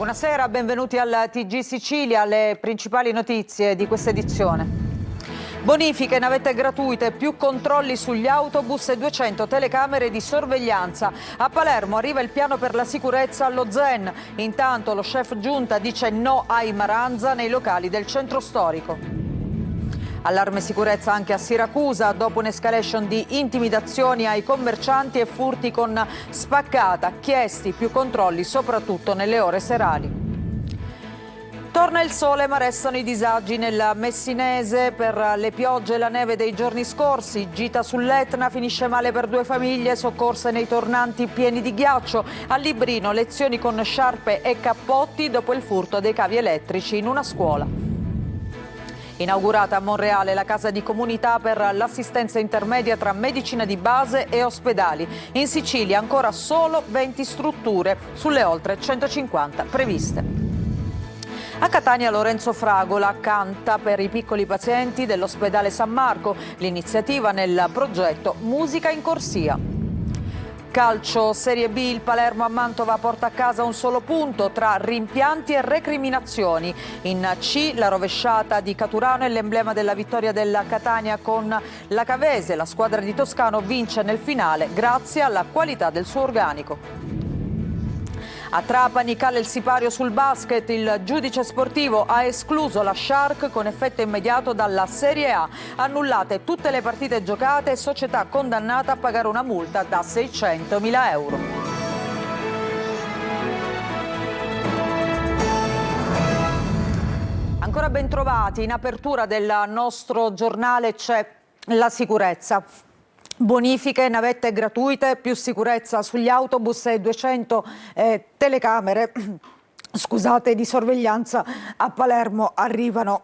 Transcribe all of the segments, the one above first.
Buonasera, benvenuti al TG Sicilia, alle principali notizie di questa edizione. Bonifiche, navette gratuite, più controlli sugli autobus e 200 telecamere di sorveglianza. A Palermo arriva il piano per la sicurezza allo Zen. Intanto lo chef giunta dice no ai Maranza nei locali del centro storico. Allarme sicurezza anche a Siracusa dopo un'escalation di intimidazioni ai commercianti e furti con spaccata. Chiesti più controlli soprattutto nelle ore serali. Torna il sole ma restano i disagi nel Messinese per le piogge e la neve dei giorni scorsi. Gita sull'Etna, finisce male per 2 famiglie, soccorse nei tornanti pieni di ghiaccio. A Librino lezioni con sciarpe e cappotti dopo il furto dei cavi elettrici in una scuola. Inaugurata a Monreale la casa di comunità per l'assistenza intermedia tra medicina di base e ospedali. In Sicilia ancora solo 20 strutture sulle oltre 150 previste. A Catania Lorenzo Fragola canta per i piccoli pazienti dell'ospedale San Marco, l'iniziativa nel progetto Musica in Corsia. Calcio Serie B, il Palermo a Mantova porta a casa un solo punto tra rimpianti e recriminazioni. In C la rovesciata di Caturano è l'emblema della vittoria della Catania con la Cavese. La squadra di Toscano vince nel finale grazie alla qualità del suo organico. A Trapani cala il sipario sul basket, il giudice sportivo ha escluso la Shark con effetto immediato dalla Serie A. Annullate tutte le partite giocate e società condannata a pagare una multa da 600.000 euro. Ancora ben trovati, in apertura del nostro giornale c'è la sicurezza. Bonifiche, navette gratuite, più sicurezza sugli autobus e 200 telecamere di sorveglianza. A Palermo arrivano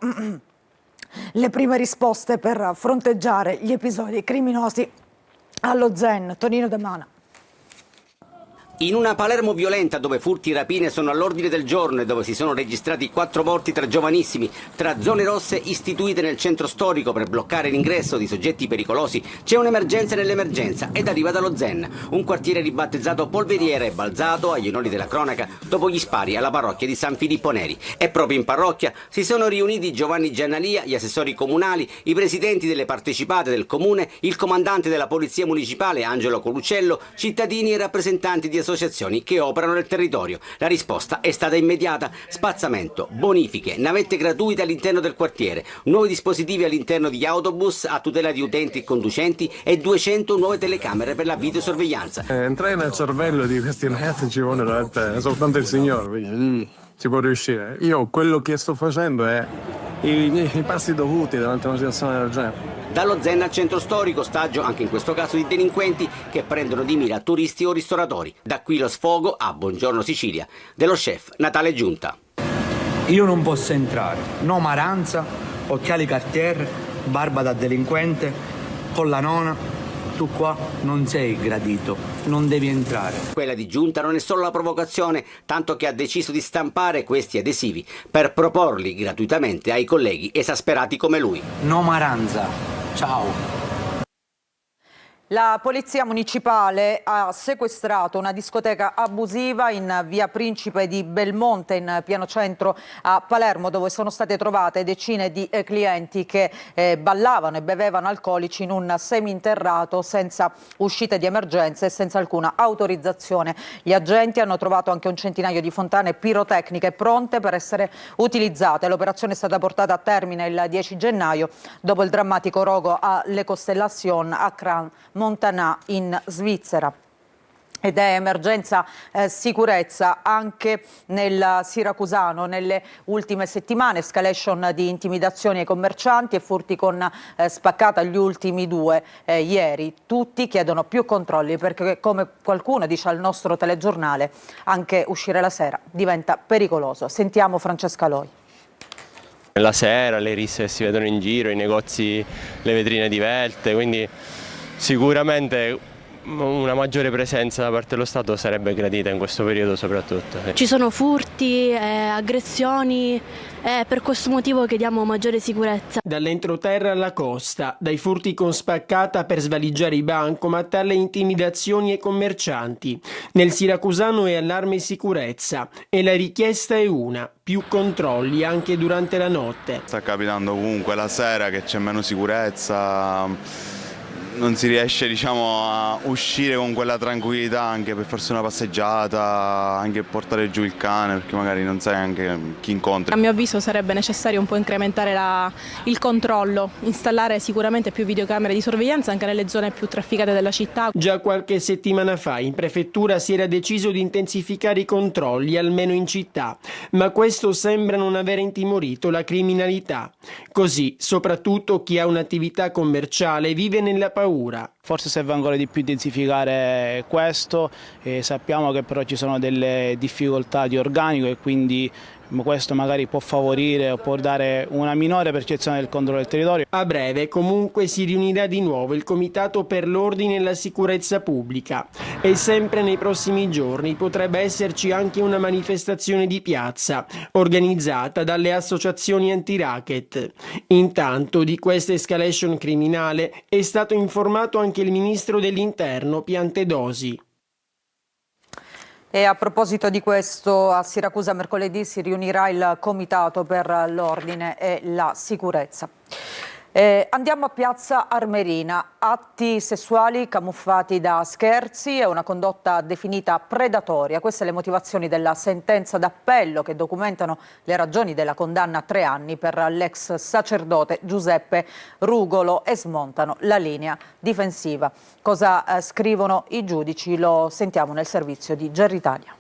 le prime risposte per fronteggiare gli episodi criminosi allo Zen. Tonino De Mana. In una Palermo violenta dove furti e rapine sono all'ordine del giorno e dove si sono registrati 4 morti tra giovanissimi, tra zone rosse istituite nel centro storico per bloccare l'ingresso di soggetti pericolosi, c'è un'emergenza nell'emergenza ed arriva dallo Zen, un quartiere ribattezzato Polveriera e balzato agli onori della cronaca dopo gli spari alla parrocchia di San Filippo Neri. E proprio in parrocchia si sono riuniti Giovanni Giannalia, gli assessori comunali, i presidenti delle partecipate del comune, il comandante della polizia municipale Angelo Coluccello, cittadini e rappresentanti di associazioni che operano nel territorio. La risposta è stata immediata: spazzamento, bonifiche, navette gratuite all'interno del quartiere, nuovi dispositivi all'interno di autobus a tutela di utenti e conducenti e 200 nuove telecamere per la videosorveglianza. Entrare nel cervello di questi ragazzi ci vuole veramente soltanto il Signore, quindi si può riuscire. Io quello che sto facendo è i passi dovuti davanti a una situazione del genere. Dallo Zen al centro storico, ostaggio anche in questo caso di delinquenti che prendono di mira turisti o ristoratori. Da qui lo sfogo a Buongiorno Sicilia dello chef Natale Giunta. Io non posso entrare, no Maranza, occhiali Cartier, barba da delinquente, con la nona. Tu qua non sei gradito, non devi entrare. Quella di Giunta non è solo la provocazione, tanto che ha deciso di stampare questi adesivi per proporli gratuitamente ai colleghi esasperati come lui. No Maranza, ciao. La polizia municipale ha sequestrato una discoteca abusiva in via Principe di Belmonte, in pieno centro a Palermo, dove sono state trovate decine di clienti che ballavano e bevevano alcolici in un seminterrato senza uscite di emergenza e senza alcuna autorizzazione. Gli agenti hanno trovato anche un centinaio di fontane pirotecniche pronte per essere utilizzate. L'operazione è stata portata a termine il 10 gennaio dopo il drammatico rogo alle Constellation a Cran Montana in Svizzera. Ed è emergenza sicurezza anche nel siracusano. Nelle ultime settimane escalation di intimidazioni ai commercianti e furti con spaccata, gli ultimi 2 ieri. Tutti chiedono più controlli perché, come qualcuno dice al nostro telegiornale, anche uscire la sera diventa pericoloso. Sentiamo Francesca Loi. La sera le risse che si vedono in giro, i negozi, le vetrine divelte, quindi sicuramente una maggiore presenza da parte dello Stato sarebbe gradita in questo periodo soprattutto. Ci sono furti, aggressioni, e per questo motivo chiediamo maggiore sicurezza. Dall'entroterra alla costa, dai furti con spaccata per svaligiare i bancomat alle intimidazioni ai commercianti. Nel siracusano è allarme sicurezza e la richiesta è una: più controlli anche durante la notte. Sta capitando ovunque, la sera che c'è meno sicurezza, non si riesce a uscire con quella tranquillità anche per farsi una passeggiata, anche portare giù il cane, perché magari non sai anche chi incontri. A mio avviso sarebbe necessario un po' incrementare il controllo, installare sicuramente più videocamere di sorveglianza anche nelle zone più trafficate della città. Già qualche settimana fa in prefettura si era deciso di intensificare i controlli, almeno in città, ma questo sembra non aver intimorito la criminalità. Così, soprattutto chi ha un'attività commerciale vive nella paura. Forse serve ancora di più intensificare questo, sappiamo che però ci sono delle difficoltà di organico e quindi questo magari può favorire o può dare una minore percezione del controllo del territorio. A breve comunque si riunirà di nuovo il Comitato per l'Ordine e la Sicurezza Pubblica e sempre nei prossimi giorni potrebbe esserci anche una manifestazione di piazza organizzata dalle associazioni anti-racket. Intanto di questa escalation criminale è stato informato anche il Ministro dell'Interno Piantedosi. E a proposito di questo, a Siracusa mercoledì si riunirà il Comitato per l'Ordine e la Sicurezza. Andiamo a Piazza Armerina. Atti sessuali camuffati da scherzi e una condotta definita predatoria. Queste le motivazioni della sentenza d'appello che documentano le ragioni della condanna a 3 anni per l'ex sacerdote Giuseppe Rugolo e smontano la linea difensiva. Cosa scrivono i giudici? Lo sentiamo nel servizio di Gerritalia.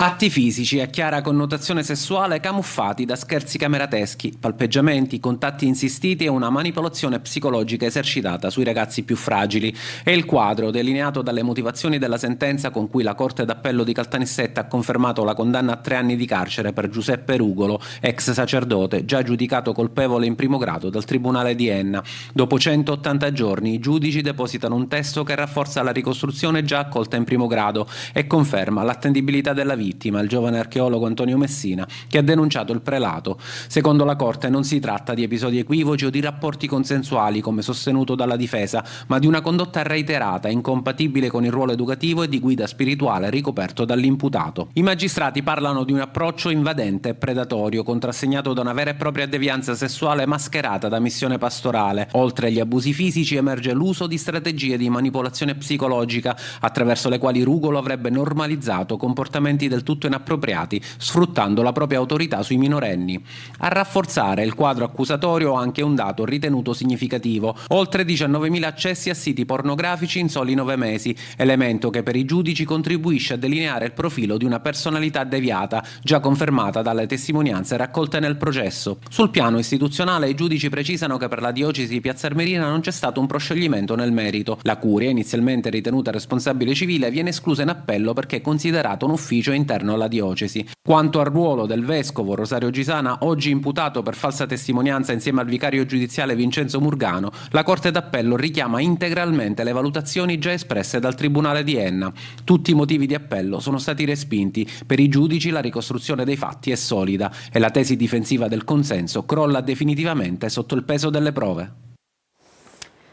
Atti fisici a chiara connotazione sessuale camuffati da scherzi camerateschi, palpeggiamenti, contatti insistiti e una manipolazione psicologica esercitata sui ragazzi più fragili. È il quadro delineato dalle motivazioni della sentenza con cui la Corte d'Appello di Caltanissetta ha confermato la condanna a 3 anni di carcere per Giuseppe Rugolo, ex sacerdote, già giudicato colpevole in primo grado dal Tribunale di Enna. Dopo 180 giorni i giudici depositano un testo che rafforza la ricostruzione già accolta in primo grado e conferma l'attendibilità della vittima, il giovane archeologo Antonio Messina, che ha denunciato il prelato. Secondo la Corte non si tratta di episodi equivoci o di rapporti consensuali, come sostenuto dalla difesa, ma di una condotta reiterata, incompatibile con il ruolo educativo e di guida spirituale ricoperto dall'imputato. I magistrati parlano di un approccio invadente e predatorio, contrassegnato da una vera e propria devianza sessuale mascherata da missione pastorale. Oltre agli abusi fisici emerge l'uso di strategie di manipolazione psicologica, attraverso le quali Rugolo avrebbe normalizzato comportamenti del tutto inappropriati, sfruttando la propria autorità sui minorenni. A rafforzare il quadro accusatorio anche un dato ritenuto significativo: oltre 19.000 accessi a siti pornografici in soli 9 mesi, elemento che per i giudici contribuisce a delineare il profilo di una personalità deviata, già confermata dalle testimonianze raccolte nel processo. Sul piano istituzionale i giudici precisano che per la diocesi di Piazza Armerina non c'è stato un proscioglimento nel merito. La curia, inizialmente ritenuta responsabile civile, viene esclusa in appello perché è considerato un ufficio interno alla diocesi. Quanto al ruolo del vescovo Rosario Gisana, oggi imputato per falsa testimonianza insieme al vicario giudiziale Vincenzo Murgano, la Corte d'Appello richiama integralmente le valutazioni già espresse dal Tribunale di Enna. Tutti i motivi di appello sono stati respinti. Per i giudici la ricostruzione dei fatti è solida e la tesi difensiva del consenso crolla definitivamente sotto il peso delle prove.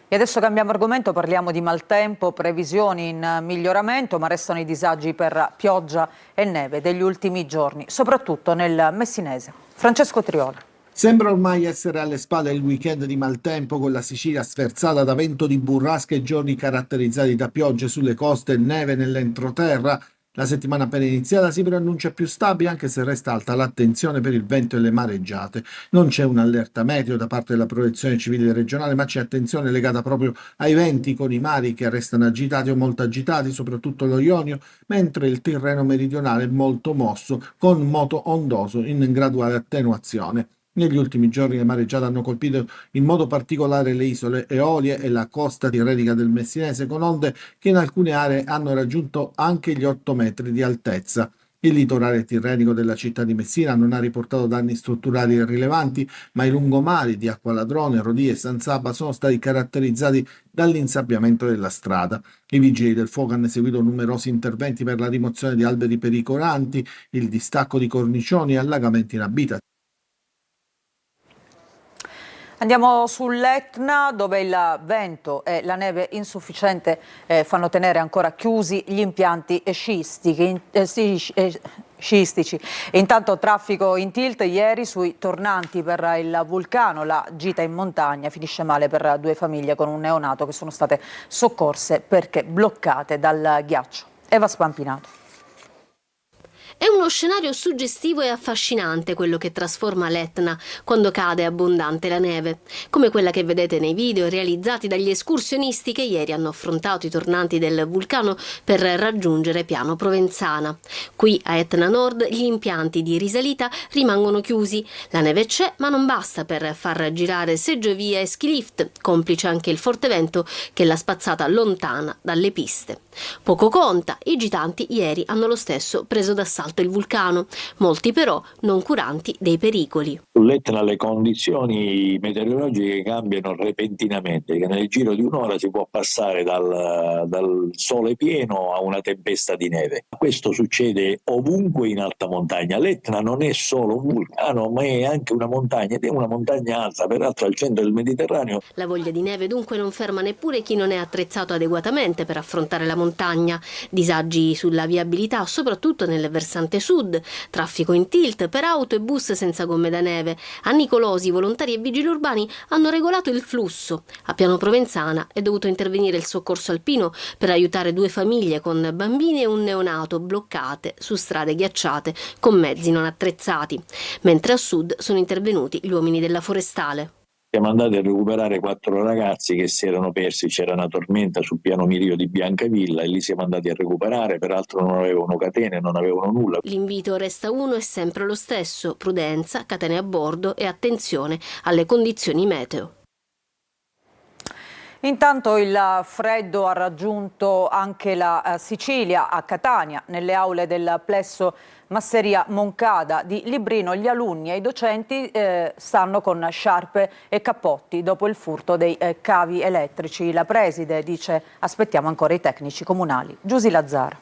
E adesso cambiamo argomento, parliamo di maltempo, previsioni in miglioramento, ma restano i disagi per pioggia e neve degli ultimi giorni, soprattutto nel Messinese. Francesco Triola. Sembra ormai essere alle spalle il weekend di maltempo, con la Sicilia sferzata da vento di burrasca e giorni caratterizzati da piogge sulle coste e neve nell'entroterra. La settimana appena iniziata si preannuncia più stabile, anche se resta alta l'attenzione per il vento e le mareggiate. Non c'è un'allerta meteo da parte della Protezione Civile regionale, ma c'è attenzione legata proprio ai venti, con i mari che restano agitati o molto agitati, soprattutto lo Ionio, mentre il Tirreno meridionale è molto mosso, con moto ondoso in graduale attenuazione. Negli ultimi giorni le mareggiate hanno colpito in modo particolare le isole Eolie e la costa tirrenica del Messinese, con onde che in alcune aree hanno raggiunto anche gli 8 metri di altezza. Il litorale tirrenico della città di Messina non ha riportato danni strutturali rilevanti, ma i lungomari di Acqualadrone, Rodì e San Saba sono stati caratterizzati dall'insabbiamento della strada. I vigili del fuoco hanno eseguito numerosi interventi per la rimozione di alberi pericolanti, il distacco di cornicioni e allagamenti in abitazioni. Andiamo sull'Etna, dove il vento e la neve insufficiente fanno tenere ancora chiusi gli impianti sciistici. E intanto traffico in tilt ieri sui tornanti per il vulcano. La gita in montagna finisce male per 2 famiglie con un neonato che sono state soccorse perché bloccate dal ghiaccio. Eva Spampinato. È uno scenario suggestivo e affascinante quello che trasforma l'Etna quando cade abbondante la neve, come quella che vedete nei video realizzati dagli escursionisti che ieri hanno affrontato i tornanti del vulcano per raggiungere Piano Provenzana. Qui a Etna Nord gli impianti di risalita rimangono chiusi. La neve c'è, ma non basta per far girare seggiovie e ski lift, complice anche il forte vento che l'ha spazzata lontana dalle piste. Poco conta, i gitanti ieri hanno lo stesso preso d'assalto il vulcano, molti però non curanti dei pericoli. Sull'Etna le condizioni meteorologiche cambiano repentinamente, che nel giro di un'ora si può passare dal sole pieno a una tempesta di neve. Questo succede ovunque in alta montagna. L'Etna non è solo un vulcano, ma è anche una montagna, ed è una montagna alta, peraltro al centro del Mediterraneo. La voglia di neve dunque non ferma neppure chi non è attrezzato adeguatamente per affrontare la montagna. Disagi sulla viabilità, soprattutto nel versante sud, traffico in tilt per auto e bus senza gomme da neve. A Nicolosi, volontari e vigili urbani hanno regolato il flusso. A Piano Provenzana è dovuto intervenire il soccorso alpino per aiutare 2 famiglie con bambini e un neonato bloccate su strade ghiacciate con mezzi non attrezzati, mentre a sud sono intervenuti gli uomini della Forestale. Siamo andati a recuperare 4 ragazzi che si erano persi, c'era una tormenta sul piano Mirio di Biancavilla e lì siamo andati a recuperare, peraltro non avevano catene, non avevano nulla. L'invito resta uno e sempre lo stesso: prudenza, catene a bordo e attenzione alle condizioni meteo. Intanto il freddo ha raggiunto anche la Sicilia, a Catania, nelle aule del plesso Masseria Moncada di Librino. Gli alunni e i docenti stanno con sciarpe e cappotti dopo il furto dei cavi elettrici. La preside dice: aspettiamo ancora i tecnici comunali. Giusy Lazzara.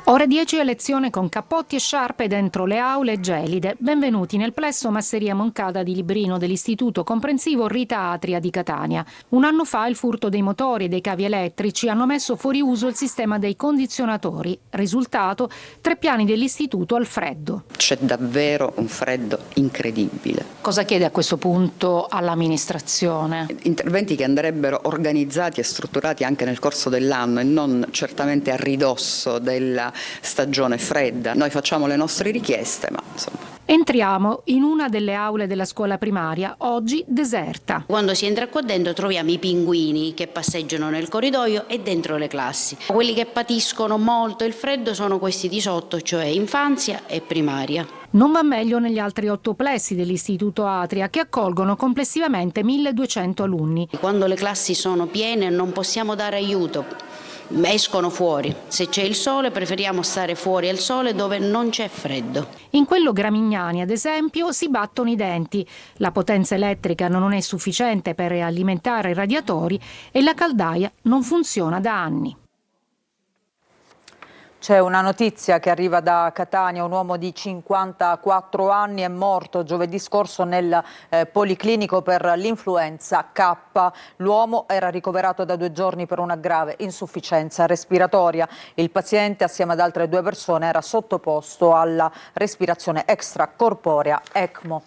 Ore 10 a lezione con cappotti e sciarpe dentro le aule gelide. Benvenuti nel plesso Masseria Moncada di Librino dell'Istituto Comprensivo Rita Atria di Catania. Un anno fa il furto dei motori e dei cavi elettrici hanno messo fuori uso il sistema dei condizionatori. Risultato: 3 piani dell'istituto al freddo. C'è davvero un freddo incredibile. Cosa chiede a questo punto all'amministrazione? Interventi che andrebbero organizzati e strutturati anche nel corso dell'anno e non certamente a ridosso della stagione fredda. Noi facciamo le nostre richieste, ma insomma. Entriamo in una delle aule della scuola primaria, oggi deserta. Quando si entra qua dentro troviamo i pinguini che passeggiano nel corridoio e dentro le classi. Quelli che patiscono molto il freddo sono questi di sotto, cioè infanzia e primaria. Non va meglio negli altri 8 plessi dell'Istituto Atria, che accolgono complessivamente 1200 alunni. Quando le classi sono piene non possiamo dare aiuto, escono fuori. Se c'è il sole preferiamo stare fuori al sole dove non c'è freddo. In quello Gramignani, ad esempio, si battono i denti. La potenza elettrica non è sufficiente per alimentare i radiatori e la caldaia non funziona da anni. C'è una notizia che arriva da Catania: un uomo di 54 anni è morto giovedì scorso nel policlinico per l'influenza K. L'uomo era ricoverato da 2 giorni per una grave insufficienza respiratoria. Il paziente, assieme ad altre 2 persone, era sottoposto alla respirazione extracorporea ECMO.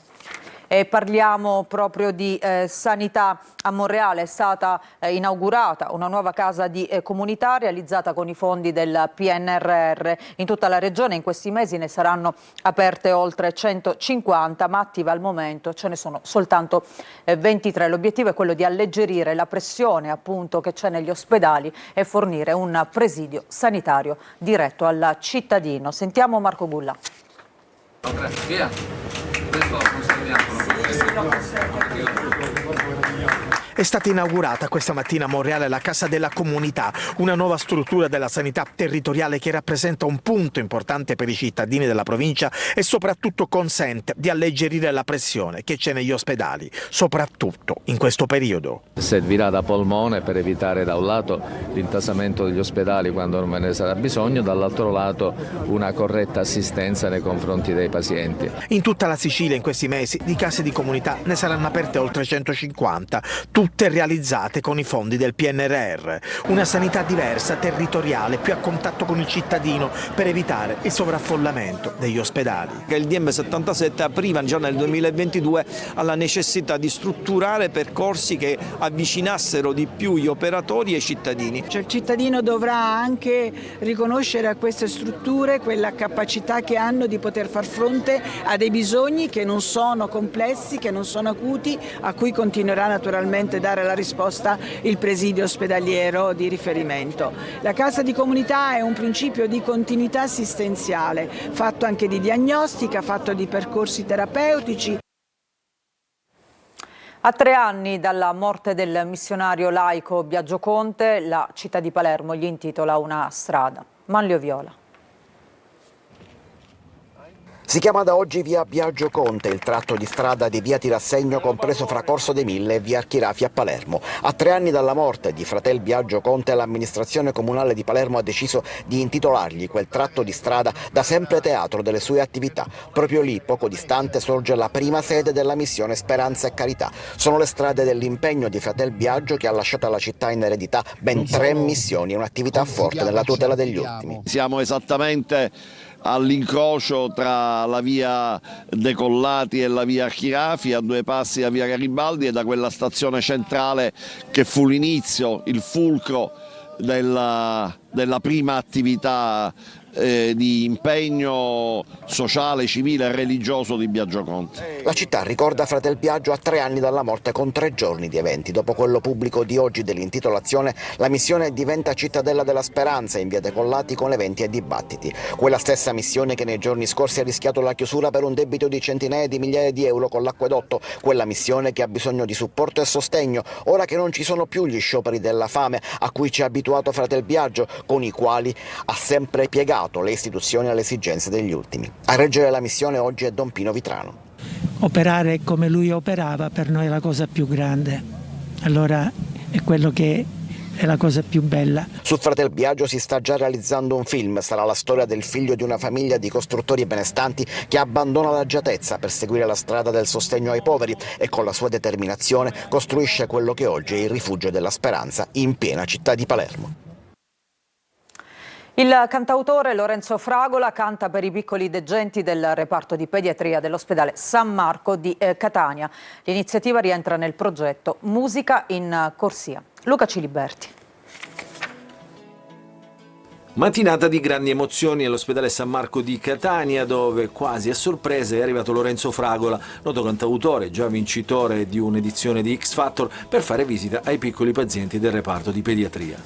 E parliamo proprio di sanità. A Monreale è stata inaugurata una nuova casa di comunità realizzata con i fondi del PNRR. In tutta la regione in questi mesi ne saranno aperte oltre 150, ma attive al momento ce ne sono soltanto 23. L'obiettivo è quello di alleggerire la pressione appunto che c'è negli ospedali e fornire un presidio sanitario diretto al cittadino. Sentiamo Marco Bulla. Via. Questo lo conserviamo. È stata inaugurata questa mattina a Monreale la Casa della Comunità, una nuova struttura della sanità territoriale che rappresenta un punto importante per i cittadini della provincia e soprattutto consente di alleggerire la pressione che c'è negli ospedali, soprattutto in questo periodo. Servirà da polmone per evitare da un lato l'intasamento degli ospedali quando non ve ne sarà bisogno, dall'altro lato una corretta assistenza nei confronti dei pazienti. In tutta la Sicilia in questi mesi di case di comunità ne saranno aperte oltre 150, tutte realizzate con i fondi del PNRR. Una sanità diversa, territoriale, più a contatto con il cittadino per evitare il sovraffollamento degli ospedali. Il DM77 apriva già nel 2022 alla necessità di strutturare percorsi che avvicinassero di più gli operatori e i cittadini. Cioè, il cittadino dovrà anche riconoscere a queste strutture quella capacità che hanno di poter far fronte a dei bisogni che non sono complessi, che non sono acuti, a cui continuerà naturalmente a dare la risposta il presidio ospedaliero di riferimento. La casa di comunità è un principio di continuità assistenziale, fatto anche di diagnostica, fatto di percorsi terapeutici. A 3 anni dalla morte del missionario laico Biagio Conte, la città di Palermo gli intitola una strada. Manlio Viola. Si chiama da oggi via Biagio Conte, il tratto di strada di via Tirassegno compreso fra Corso dei Mille e via Archirafi a Palermo. A 3 anni dalla morte di fratel Biagio Conte, l'amministrazione comunale di Palermo ha deciso di intitolargli quel tratto di strada da sempre teatro delle sue attività. Proprio lì, poco distante, sorge la prima sede della missione Speranza e Carità. Sono le strade dell'impegno di fratel Biagio che ha lasciato alla città in eredità ben 3 missioni e un'attività forte nella tutela degli ultimi. Siamo esattamente all'incrocio tra la via Decollati e la via Archirafi, a 2 passi da via Garibaldi e da quella stazione centrale che fu l'inizio, il fulcro della prima attività di impegno sociale, civile e religioso di Biagio Conte. La città ricorda fratel Biagio a 3 anni dalla morte con 3 giorni di eventi. Dopo quello pubblico di oggi dell'intitolazione, la missione diventa cittadella della speranza in via Decollati con eventi e dibattiti. Quella stessa missione che nei giorni scorsi ha rischiato la chiusura per un debito di centinaia di migliaia di euro con l'acquedotto. Quella missione che ha bisogno di supporto e sostegno, ora che non ci sono più gli scioperi della fame a cui ci ha abituato fratel Biagio, con i quali ha sempre piegato le istituzioni alle esigenze degli ultimi. A reggere la missione oggi è Don Pino Vitrano. Operare come lui operava per noi è la cosa più grande, allora è quello che è la cosa più bella. Su fratel Biagio si sta già realizzando un film, sarà la storia del figlio di una famiglia di costruttori benestanti che abbandona l'agiatezza per seguire la strada del sostegno ai poveri e con la sua determinazione costruisce quello che oggi è il rifugio della speranza in piena città di Palermo. Il cantautore Lorenzo Fragola canta per i piccoli degenti del reparto di pediatria dell'ospedale San Marco di Catania. L'iniziativa rientra nel progetto Musica in Corsia. Luca Ciliberti. Mattinata di grandi emozioni all'ospedale San Marco di Catania, dove quasi a sorpresa è arrivato Lorenzo Fragola, noto cantautore, già vincitore di un'edizione di X Factor, per fare visita ai piccoli pazienti del reparto di pediatria.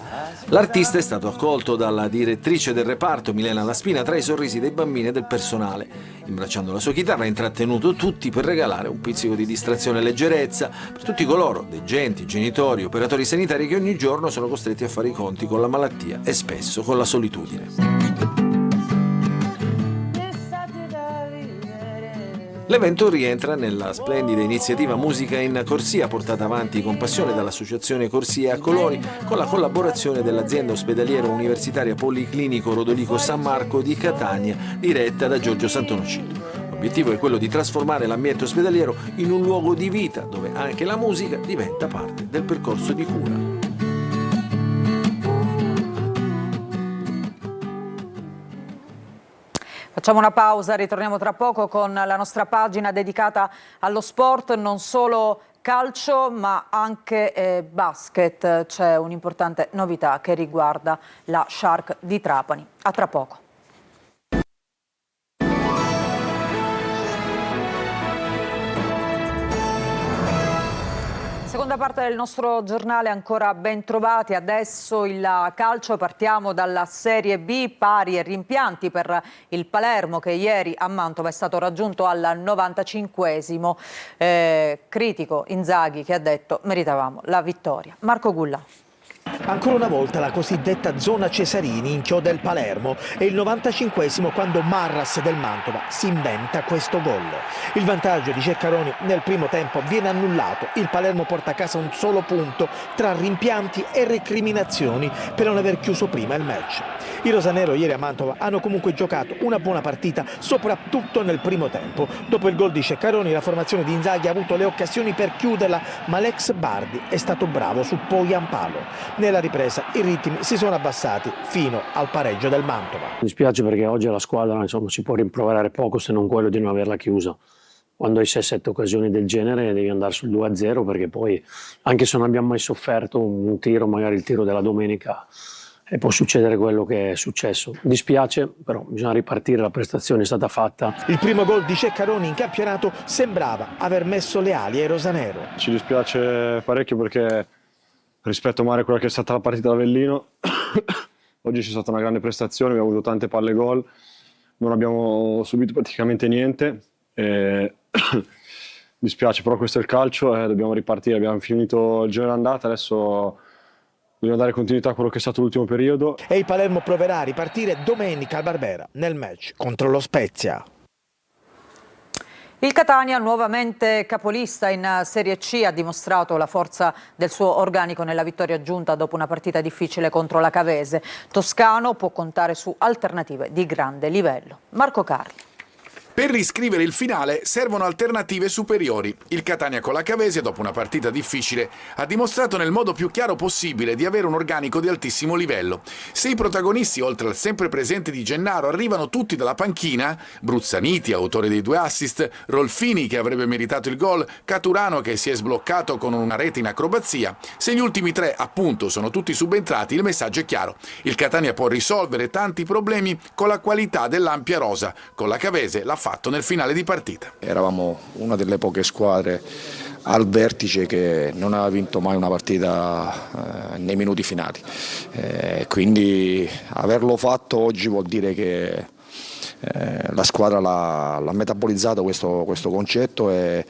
L'artista è stato accolto dalla direttrice del reparto, Milena Laspina, tra i sorrisi dei bambini e del personale. Imbracciando la sua chitarra ha intrattenuto tutti per regalare un pizzico di distrazione e leggerezza per tutti coloro, degenti, genitori, operatori sanitari che ogni giorno sono costretti a fare i conti con la malattia e spesso con la solitudine. L'evento rientra nella splendida iniziativa Musica in Corsia, portata avanti con passione dall'Associazione Corsia a Coloni, con la collaborazione dell'azienda ospedaliera universitaria Policlinico Rodolico San Marco di Catania, diretta da Giorgio Santonocito. L'obiettivo è quello di trasformare l'ambiente ospedaliero in un luogo di vita, dove anche la musica diventa parte del percorso di cura. Facciamo una pausa, ritorniamo tra poco con la nostra pagina dedicata allo sport, non solo calcio ma anche basket. C'è un'importante novità che riguarda la Shark di Trapani. A tra poco. Seconda parte del nostro giornale, ancora ben trovati. Adesso il calcio, partiamo dalla Serie B, pari e rimpianti per il Palermo che ieri a Mantova è stato raggiunto al 95esimo. Critico Inzaghi che ha detto meritavamo la vittoria. Marco Gulla. Ancora una volta la cosiddetta zona Cesarini inchioda il Palermo. È il 95esimo quando Marras del Mantova si inventa questo gol. Il vantaggio di Ceccaroni nel primo tempo viene annullato. Il Palermo porta a casa un solo punto tra rimpianti e recriminazioni per non aver chiuso prima il match. I rosanero ieri a Mantova hanno comunque giocato una buona partita, soprattutto nel primo tempo. Dopo il gol di Ceccaroni la formazione di Inzaghi ha avuto le occasioni per chiuderla, ma l'ex Bardi è stato bravo su Poyampalo. Nella ripresa i ritmi si sono abbassati fino al pareggio del Mantova. Mi spiace perché oggi la squadra si può rimproverare poco se non quello di non averla chiusa. Quando hai 6-7 occasioni del genere devi andare sul 2-0 perché poi anche se non abbiamo mai sofferto un tiro, magari il tiro della domenica, e può succedere quello che è successo. Dispiace, però bisogna ripartire, la prestazione è stata fatta. Il primo gol di Ceccaroni in campionato sembrava aver messo le ali ai rosanero. Ci dispiace parecchio perché rispetto a quella che è stata la partita d'Avellino, oggi c'è stata una grande prestazione, abbiamo avuto tante palle gol, non abbiamo subito praticamente niente. Dispiace, però questo è il calcio e dobbiamo ripartire. Abbiamo finito il giro d'andata, adesso bisogna dare continuità a quello che è stato l'ultimo periodo. E il Palermo proverà a ripartire domenica al Barbera nel match contro lo Spezia. Il Catania, nuovamente capolista in Serie C, ha dimostrato la forza del suo organico nella vittoria giunta dopo una partita difficile contro la Cavese. Toscano può contare su alternative di grande livello. Marco Carli. Per riscrivere il finale servono alternative superiori. Il Catania con la Cavese, dopo una partita difficile, ha dimostrato nel modo più chiaro possibile di avere un organico di altissimo livello. Se i protagonisti, oltre al sempre presente Di Gennaro, arrivano tutti dalla panchina, Bruzzaniti, autore dei 2 assist, Rolfini che avrebbe meritato il gol, Caturano che si è sbloccato con una rete in acrobazia, se gli ultimi 3 appunto sono tutti subentrati, il messaggio è chiaro. Il Catania può risolvere tanti problemi con la qualità dell'ampia rosa. Con la Cavese l'ha fatto nel finale di partita. Eravamo una delle poche squadre al vertice che non aveva vinto mai una partita nei minuti finali, quindi averlo fatto oggi vuol dire che la squadra l'ha metabolizzato questo concetto e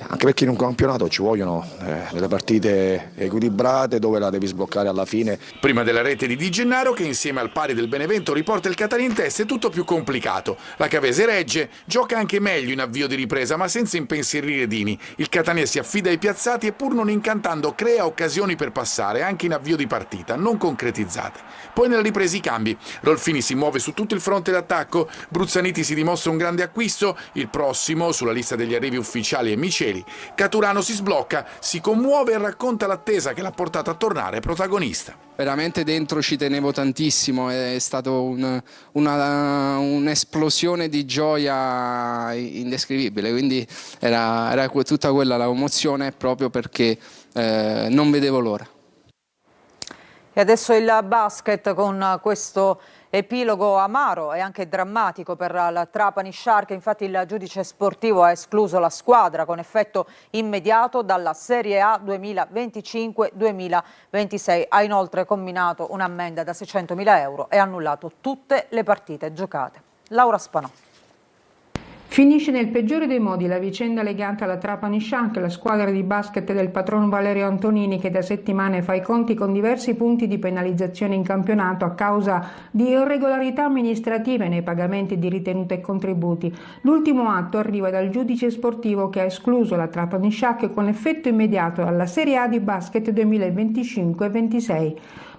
anche perché in un campionato ci vogliono delle partite equilibrate dove la devi sbloccare alla fine. Prima della rete di Di Gennaro che insieme al pari del Benevento riporta il Catania in testa è tutto più complicato. La Cavese regge, gioca anche meglio in avvio di ripresa ma senza impensierire Dini. Il Catania si affida ai piazzati e pur non incantando crea occasioni per passare anche in avvio di partita, non concretizzate. Poi nella ripresa i cambi. Rolfini si muove su tutto il fronte d'attacco, Bruzzaniti si dimostra un grande acquisto, il prossimo sulla lista degli arrivi ufficiali è Miceli. Caturano si sblocca, si commuove e racconta l'attesa che l'ha portato a tornare protagonista. Veramente dentro ci tenevo tantissimo, è stato un'esplosione di gioia indescrivibile, quindi era tutta quella la emozione proprio perché non vedevo l'ora. E adesso il basket con questo epilogo amaro e anche drammatico per la Trapani Shark. Infatti il giudice sportivo ha escluso la squadra con effetto immediato dalla Serie A 2025-2026. Ha inoltre comminato un'ammenda da 600.000 euro e annullato tutte le partite giocate. Laura Spanò. Finisce nel peggiore dei modi la vicenda legata alla Trapani Shark, la squadra di basket del patron Valerio Antonini che da settimane fa i conti con diversi punti di penalizzazione in campionato a causa di irregolarità amministrative nei pagamenti di ritenute e contributi. L'ultimo atto arriva dal giudice sportivo che ha escluso la Trapani Shark con effetto immediato dalla Serie A di basket 2025-26.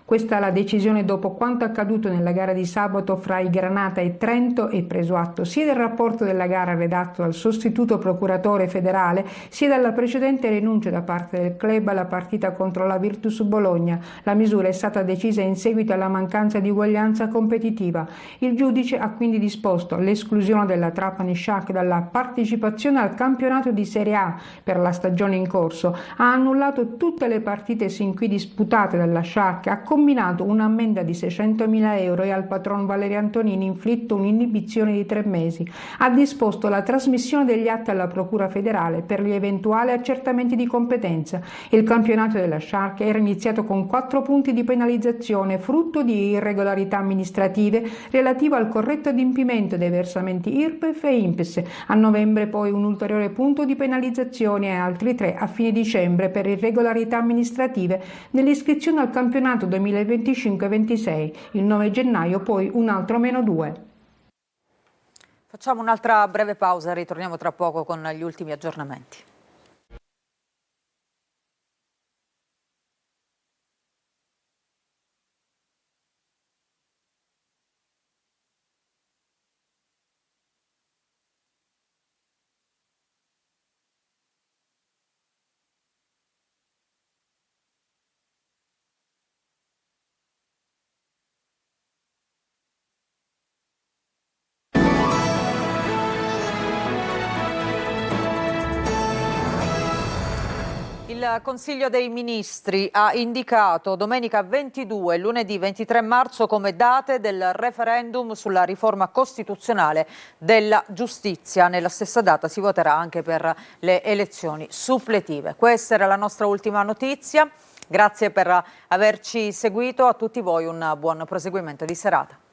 Questa è la decisione dopo quanto accaduto nella gara di sabato fra il Granata e Trento e preso atto sia del rapporto della gara redatto dal sostituto procuratore federale sia dalla precedente rinuncia da parte del club alla partita contro la Virtus Bologna. La misura è stata decisa in seguito alla mancanza di uguaglianza competitiva. Il giudice ha quindi disposto l'esclusione della Trapani Shark dalla partecipazione al campionato di Serie A per la stagione in corso. Ha annullato tutte le partite sin qui disputate dalla Shark, ha comminato un'ammenda di 600.000 euro e al patron Valerio Antonini inflitto un'inibizione di 3 mesi. Ha disposto la trasmissione degli atti alla Procura federale per gli eventuali accertamenti di competenza. Il campionato della Shark era iniziato con 4 punti di penalizzazione frutto di irregolarità amministrative relative al corretto adempimento dei versamenti IRPEF e INPS. A novembre poi un ulteriore punto di penalizzazione e altri 3 a fine dicembre per irregolarità amministrative nell'iscrizione al campionato 2025-26. Il 9 gennaio poi un altro -2. Facciamo un'altra breve pausa, ritorniamo tra poco con gli ultimi aggiornamenti. Il Consiglio dei Ministri ha indicato domenica 22 e lunedì 23 marzo come date del referendum sulla riforma costituzionale della giustizia. Nella stessa data si voterà anche per le elezioni suppletive. Questa era la nostra ultima notizia. Grazie per averci seguito. A tutti voi un buon proseguimento di serata.